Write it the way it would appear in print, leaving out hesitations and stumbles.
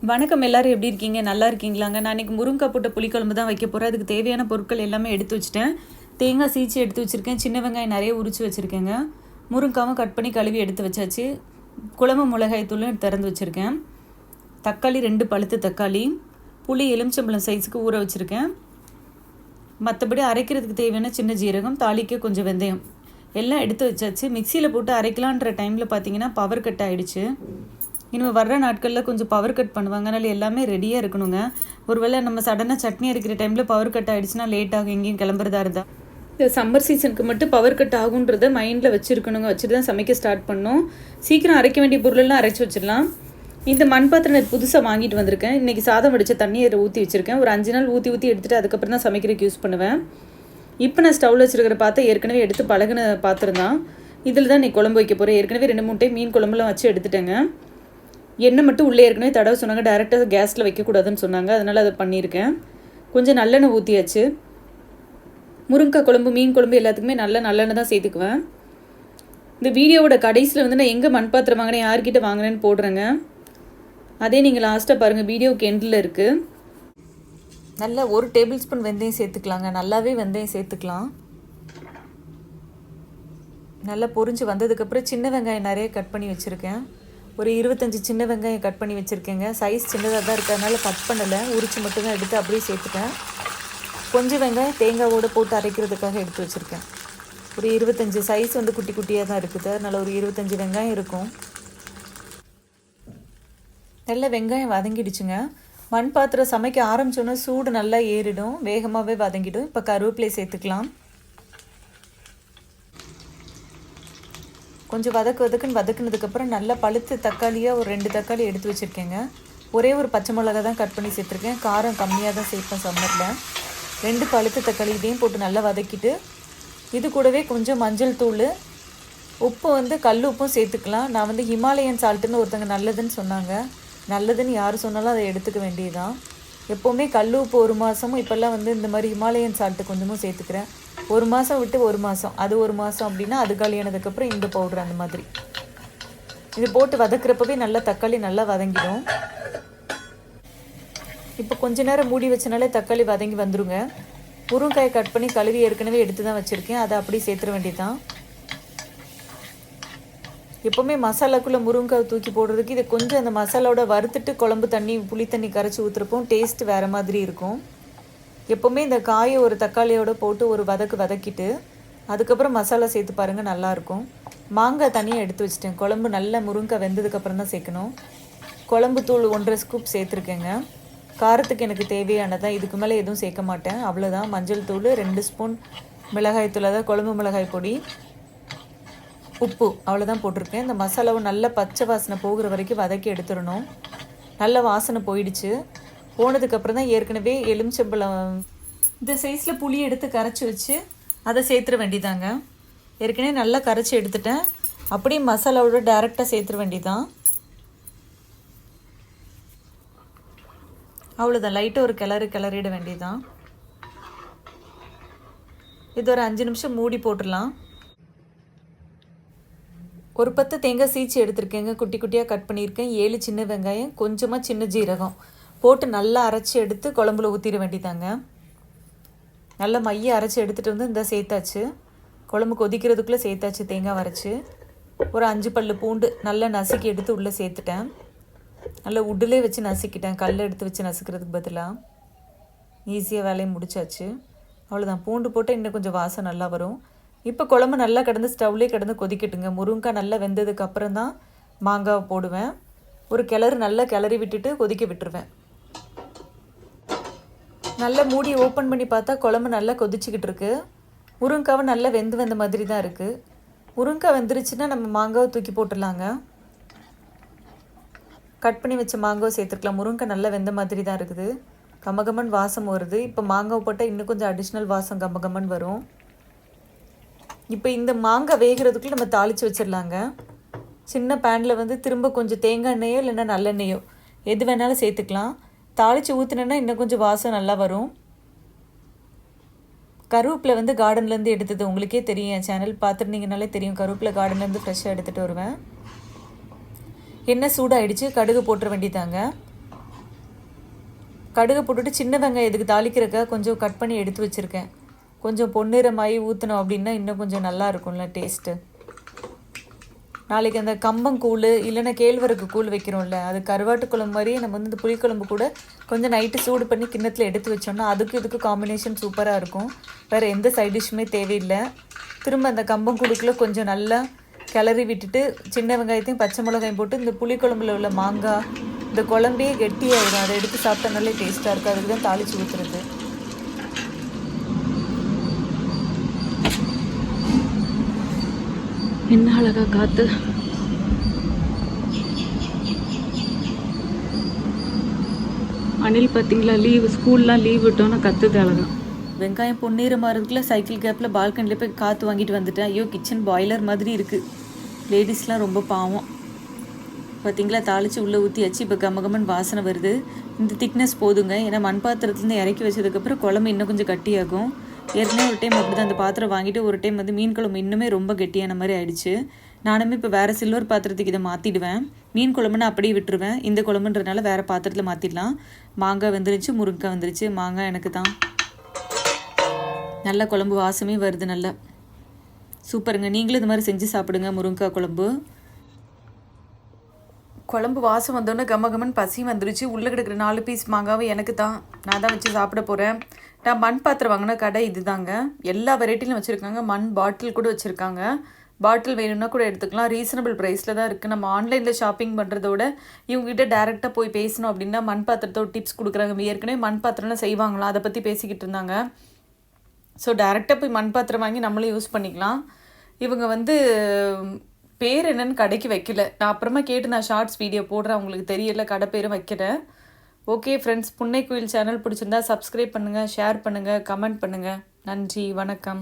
வணக்கம், எல்லாரும் எப்படி இருக்கீங்க? நல்லா இருக்கீங்களாங்க? நான் இன்றைக்கி முருங்கைக்காய் போட்ட புளிக்குழம்பு தான் வைக்க போகிறேன். அதுக்கு தேவையான பொருட்கள் எல்லாமே எடுத்து வச்சுட்டேன். தேங்காய் சீச்சி எடுத்து வச்சுருக்கேன். சின்ன வெங்காயம் நிறைய உரித்து வச்சுருக்கேங்க. முருங்கைக்காவும் கட் பண்ணி கழுவி எடுத்து வச்சாச்சு. குழம்பு மிளகாய் தூளும் திறந்து வச்சுருக்கேன். தக்காளி 2 பழுத்து தக்காளி, புளி எலுமிச்சம்பழம் சைஸுக்கு ஊற வச்சுருக்கேன். மற்றபடி அரைக்கிறதுக்கு தேவையான சின்ன ஜீரகம், தாளிக்க கொஞ்சம் வெந்தயம் எல்லாம் எடுத்து வச்சாச்சு. மிக்சியில் போட்டு அரைக்கலான்ற டைமில் பார்த்தீங்கன்னா பவர் கட் ஆகிடுச்சு. இனிமேல் வர்ற நாட்களில் கொஞ்சம் பவர் கட் பண்ணுவாங்க, அதனால் எல்லாமே ரெடியாக இருக்கணுங்க. ஒருவேளை நம்ம சடனாக சட்னி அரைக்கிற டைமில் பவர் கட் ஆகிடுச்சுன்னா லேட் ஆகும் எங்கேயும் கிளம்புறதா இருந்தால். இந்த சம்மர் சீசனுக்கு மட்டும் பவர் கட் ஆகுன்றதை மைண்டில் வச்சுருக்கணுங்க. வச்சுட்டு தான் சமைக்க ஸ்டார்ட் பண்ணோம். சீக்கிரம் அரைக்க வேண்டிய பொருளெல்லாம் அரைச்சி வச்சிடலாம். இந்த மண் பாத்திரம் புதுசாக வாங்கிட்டு வந்திருக்கேன். இன்றைக்கி சாதம் வடித்த தண்ணியை ஊற்றி வச்சுருக்கேன். ஒரு 5 நாள் ஊற்றி எடுத்துகிட்டு அதுக்கப்புறம் தான் சமைக்கிறதுக்கு யூஸ் பண்ணுவேன். இப்போ நான் ஸ்டவ்வில் வச்சுருக்கிற பாத்திரம் ஏற்கனவே எடுத்து பழகின பாத்திரம் தான். இதில் தான் நீ குழம்பு வைக்க போகிறேன். ஏற்கனவே 2-3 டைம் மீன் குழம்புலாம் வச்சு எடுத்துட்டேங்க. எண்ணெய் மட்டும் உள்ளே ஏற்கனவே தடவை சொன்னாங்க, டேரெக்டாக கேஸில் வைக்கக்கூடாதுன்னு சொன்னாங்க. அதனால் அதை பண்ணியிருக்கேன். கொஞ்சம் நல்லெண்ணெய் ஊற்றியாச்சு. முருங்கைக்காய் குழம்பு, மீன் குழம்பு எல்லாத்துக்குமே நல்லெண்ணெய் தான் சேர்த்துக்குவேன். இந்த வீடியோவோட கடைசியில் வந்து நான் எங்கே மண் பாத்திரம் வாங்கினேன், யார்கிட்ட வாங்கினேன்னு போடுறேங்க. அதே நீங்கள் லாஸ்ட்டாக பாருங்கள், வீடியோவுக்கு எண்டில் இருக்குது. நல்லா 1 டேபிள் ஸ்பூன் வெந்தயம் சேர்த்துக்கலாங்க. நல்லாவே வெந்தயம் சேர்த்துக்கலாம். நல்லா பொரிஞ்சு வந்ததுக்கப்புறம் சின்ன வெங்காயம் நிறைய கட் பண்ணி வச்சுருக்கேன். ஒரு 25 சின்ன வெங்காயம் கட் பண்ணி வச்சுருக்கேங்க. சைஸ் சின்னதாக தான் இருக்குது, அதனால் கட் பண்ணலை, உரிச்சு மட்டும் தான் எடுத்து அப்படியே சேர்த்துட்டேன். கொஞ்சம் வெங்காயம் தேங்காவோடு போட்டு அரைக்கிறதுக்காக எடுத்து வச்சுருக்கேன். ஒரு 25 சைஸ் வந்து குட்டி குட்டியாக தான் இருக்குது, அதனால் ஒரு 25 வெங்காயம் இருக்கும். நல்லா வெங்காயம் வதங்கிடுச்சுங்க. மண் பாத்திரம் சமைக்க ஆரம்பித்தோன்னா சூடு நல்லா ஏறிடும், வேகமாகவே வதங்கிடும். இப்போ கருவேப்பிலை சேர்த்துக்கலாம். கொஞ்சம் வதக்குனதுக்கப்புறம் நல்லா பழுத்து தக்காளியாக ஒரு 2 தக்காளி எடுத்து வச்சுருக்கேங்க. ஒரே ஒரு பச்சை மிளகா தான் கட் பண்ணி சேர்த்துருக்கேன். காரம் கம்மியாக தான் சேர்ப்பேன் சம்மரில். 2 பழுத்து தக்காளி இதையும் போட்டு நல்லா வதக்கிட்டு, இது கூடவே கொஞ்சம் மஞ்சள் தூள், உப்பு வந்து கல் உப்பும் சேர்த்துக்கலாம். நான் வந்து ஹிமாலயன் சால்ட்டுன்னு ஒருத்தங்க நல்லதுன்னு சொன்னாங்க. நல்லதுன்னு யார் சொன்னாலும் அதை எடுத்துக்க வேண்டியதுதான். எப்போவுமே கல் உப்பு 1 மாதமும், இப்போல்லாம் வந்து இந்த மாதிரி ஹிமாலயன் சால்ட்டு கொஞ்சமும் சேர்த்துக்கிறேன். 1 மாதம் விட்டு 1 மாதம், அது 1 மாதம் அப்படின்னா அது காலியானதுக்கப்புறம் இந்த பவுட்ரு அந்த மாதிரி இது போட்டு வதக்குறப்பவே நல்லா தக்காளி நல்லா வதங்கிடும். இப்போ கொஞ்ச நேரம் மூடி வச்சனாலே தக்காளி வதங்கி வந்துடுங்க. முருங்காயை கட் பண்ணி கழுவி ஏற்கனவே எடுத்து தான் வச்சுருக்கேன். அதை அப்படியே சேர்த்துட வேண்டியதுதான். எப்போவுமே மசாலாக்குள்ளே முருங்காய் தூக்கி போடுறதுக்கு இதை கொஞ்சம் அந்த மசாலாவோட வறுத்துட்டு குழம்பு தண்ணி புளி தண்ணி கரைச்சி ஊற்றுறப்போ டேஸ்ட்டு வேறு மாதிரி இருக்கும். எப்போவுமே இந்த காயை ஒரு தக்காளியோடு போட்டு ஒரு வதக்கிட்டு அதுக்கப்புறம் மசாலா சேர்த்து பாருங்கள், நல்லாயிருக்கும். மாங்காய் தனியாக எடுத்து வச்சுட்டேன். குழம்பு நல்லா முருங்காய் வெந்ததுக்கப்புறம் தான் சேர்க்கணும். குழம்பு தூள் 1.5 ஸ்கூப் சேர்த்துருக்கேங்க. காரத்துக்கு எனக்கு தேவையானதான், இதுக்கு மேலே எதுவும் சேர்க்க மாட்டேன். அவ்வளோதான். மஞ்சள் தூள் 2 ஸ்பூன், மிளகாய் தூள், அதாவது குழம்பு மிளகாய் பொடி, உப்பு, அவ்வளோதான் போட்டிருக்கேன். இந்த மசாலாவை நல்லா பச்சை வாசனை போகிற வரைக்கும் வதக்கி எடுத்துடணும். நல்ல வாசனை போயிடுச்சு. போனதுக்கப்புறம் தான் ஏற்கனவே எலுமிச்சம்பழம் இந்த சைஸில் புளி எடுத்து கரைச்சி வச்சு அதை சேர்த்துட வேண்டியதாங்க. ஏற்கனவே நல்லா கரைச்சி எடுத்துட்டேன். அப்படியே மசாலாவோட டேரெக்டாக சேர்த்துட வேண்டியதான். அவ்வளோதான். லைட்டாக ஒரு கிளறிட வேண்டியதான். இது ஒரு 5 நிமிஷம் மூடி போட்டுடலாம். ஒரு 10 தேங்காய் சீச்சி எடுத்துருக்கேங்க. குட்டி குட்டியாக கட் பண்ணியிருக்கேன். 7 சின்ன வெங்காயம், கொஞ்சமாக சின்ன ஜீரகம் போட்டு நல்லா அரைச்சி எடுத்து குழம்புல ஊற்றிட வேண்டியதாங்க. நல்லா மைய அரைச்சி எடுத்துகிட்டு வந்து இந்த சேர்த்தாச்சு. குழம்பு கொதிக்கிறதுக்குள்ளே சேர்த்தாச்சு. தேங்காய் அரைச்சி ஒரு 5 பல்லு பூண்டு நல்லா நசுக்கி எடுத்து உள்ளே சேர்த்துட்டேன். நல்லா உட்டிலே வச்சு நசுக்கிட்டேன், கல் எடுத்து வச்சு நசுக்கிறதுக்கு பதிலாக. ஈஸியாக வேலையை முடிச்சாச்சு. அவ்வளோதான். பூண்டு போட்டால் இன்னும் கொஞ்சம் வாசம் நல்லா வரும். இப்போ குழம்பு நல்லா கிடந்து ஸ்டவ்லேயே கிடந்து கொதிக்கட்டுங்க. முருங்காய் நல்லா வெந்ததுக்கு அப்புறம் தான் மாங்காவை போடுவேன். ஒரு நல்லா கிளறி விட்டுட்டு கொதிக்க விட்டுருவேன். நல்லா மூடி ஓப்பன் பண்ணி பார்த்தா குழம்பு நல்லா கொதிச்சிக்கிட்டு இருக்கு. முருங்காவை நல்லா வெந்த மாதிரி தான் இருக்குது. முருங்காய் வெந்துருச்சுன்னா நம்ம மாங்காவை தூக்கி போட்டுடலாங்க. கட் பண்ணி வச்ச மாங்காவை சேர்த்துருக்கலாம். முருங்காய் நல்லா வெந்த மாதிரி தான் இருக்குது. கமகமன் வாசம் வருது. இப்போ மாங்காவை போட்டால் இன்னும் கொஞ்சம் அடிஷ்னல் வாசம் கமகமன் வரும். இப்போ இந்த மாங்காய் வேகிறதுக்குள்ளே நம்ம தாளித்து வச்சிடலாங்க. சின்ன பேனில் வந்து திரும்ப கொஞ்சம் தேங்காய் எண்ணெயோ இல்லைன்னா நல்லெண்ணெயோ எது வேணாலும் சேர்த்துக்கலாம். தாளித்து ஊற்றினேன்னா இன்னும் கொஞ்சம் வாசம் நல்லா வரும். கருவேப்பிலை வந்து கார்டன்லேருந்து எடுத்தது, உங்களுக்கே தெரியும், என் சேனல் பார்த்துருந்தீங்கனாலே தெரியும். கருவேப்பிலை கார்டன்லேருந்து ஃப்ரெஷ்ஷாக எடுத்துகிட்டு வருவேன். எண்ணெய் சூடாகிடுச்சு, கடுகு போட்டுற வேண்டியதாங்க. கடுகு போட்டுட்டு சின்ன வெங்காயம் இதுக்கு தாளிக்கிறக்க கொஞ்சம் கட் பண்ணி எடுத்து வச்சுருக்கேன். கொஞ்சம் பொன்னிறமாயி ஊற்றினோம் அப்படின்னா இன்னும் கொஞ்சம் நல்லா இருக்கும்ல டேஸ்ட்டு. நாளைக்கு அந்த கம்பங்கூழ் இல்லைன்னா கேழ்வரகு கூழ் வைக்கிறோம்ல, அது கருவாட்டு குழம்பு மாதிரியே நம்ம வந்து இந்த புளிக்குழம்பு கூட கொஞ்சம் நைட்டு சூடு பண்ணி கிண்ணத்தில் எடுத்து வச்சோம்னா இதுக்கு காம்பினேஷன் சூப்பராக இருக்கும். வேறு எந்த சைட் டிஷ்ஷுமே தேவையில்லை. திரும்ப அந்த கம்பங்கூழுக்குள்ளே கொஞ்சம் நல்லா கிளறி விட்டுட்டு சின்ன வெங்காயத்தையும் பச்சை மிளகாயும் போட்டு இந்த புளிக்குழம்புல உள்ள மாங்காய் இந்த குழம்பே கெட்டியாகிடும். அதை எடுத்து சாப்பிட்டனாலே டேஸ்ட்டாக இருக்கும். அதுக்கு தான் தாளித்து ஊற்றுறது. என்ன அழகா காற்று. அணில் பார்த்தீங்களா, ஸ்கூல்லாம் லீவ் விட்டோன்னா கற்றுது அழகா. வெங்காயம் பொன்னீரமாக இருக்குல்ல, சைக்கிள் கேப்பில் பால்கனியில் போய் காற்று வாங்கிட்டு வந்துட்டேன். ஐயோ, கிச்சன் பாய்லர் மாதிரி இருக்குது. லேடிஸ்லாம் ரொம்ப பாவம். பார்த்திங்களா, தாளித்து உள்ளே ஊற்றியாச்சு. இப்போ கமகமன் வாசனை வருது. இந்த திக்னஸ் போதுங்க. ஏன்னா மண் பாத்திரத்துலேருந்து இறக்கி வச்சதுக்கப்புறம் குழம்பு இன்னும் கொஞ்சம் கட்டியாகும். ஏற்கனவே ஒரு டைம் அப்படி தான் அந்த பாத்திரம் வாங்கிட்டு ஒரு டைம் வந்து மீன் குழம்பு இன்னுமே ரொம்ப கெட்டியான மாதிரி ஆயிடுச்சு. நானுமே இப்போ வேறு சில்வர் பாத்திரத்துக்கு இதை மாற்றிடுவேன். மீன் குழம்புன்னு அப்படியே விட்டுருவேன். இந்த குழம்புன்றதுனால வேறு பாத்திரத்தில் மாற்றிடலாம். மாங்காய் வந்துருச்சு, முருங்கைக்காய் வந்துருச்சு. மாங்காய் எனக்கு தான். நல்ல குழம்பு வாசமே வருது. நல்லா சூப்பருங்க. நீங்களும் இது மாதிரி செஞ்சு சாப்பிடுங்க. முருங்கைக்காய் குழம்பு வாசம் வந்தோடனே கமகமன் பசி வந்துருச்சு. உள்ளே கிடக்கிற 4 பீஸ் மாங்காவை எனக்கு தான். நான் தான் வச்சு சாப்பிட போகிறேன். நான் மண் பாத்திரம் வாங்கின கடை இது தாங்க. எல்லா வெரைட்டிலும் வச்சுருக்காங்க. மண் பாட்டில் கூட வச்சுருக்காங்க. பாட்டில் வேணும்னா கூட எடுத்துக்கலாம். ரீசனபிள் ப்ரைஸில் தான் இருக்குது. நம்ம ஆன்லைனில் ஷாப்பிங் பண்ணுறதோட இவங்ககிட்ட டேரெக்டாக போய் பேசணும் அப்படின்னா மண் பாத்திரத்தோட டிப்ஸ் கொடுக்குறாங்க. ஏற்கனவே மண் பாத்திரம்லாம் செய்வாங்களாம், அதை பற்றி பேசிக்கிட்டு இருந்தாங்க. ஸோ டேரெக்டாக போய் மண் பாத்திரம் வாங்கி நம்மளும் யூஸ் பண்ணிக்கலாம். இவங்க வந்து பேர் என்னன்னு கடைக்கு வைக்கல. நான் அப்புறமா கேட்டு நான் ஷார்ட்ஸ் வீடியோ போடுறேன். உங்களுக்கு தெரியல, கடை பேரும் வைக்கிறேன். ஓகே ஃப்ரெண்ட்ஸ், புன்னை குயில் சேனல் பிடிச்சிருந்தா சப்ஸ்கிரைப் பண்ணுங்கள், ஷேர் பண்ணுங்கள், கமெண்ட் பண்ணுங்கள். நன்றி, வணக்கம்.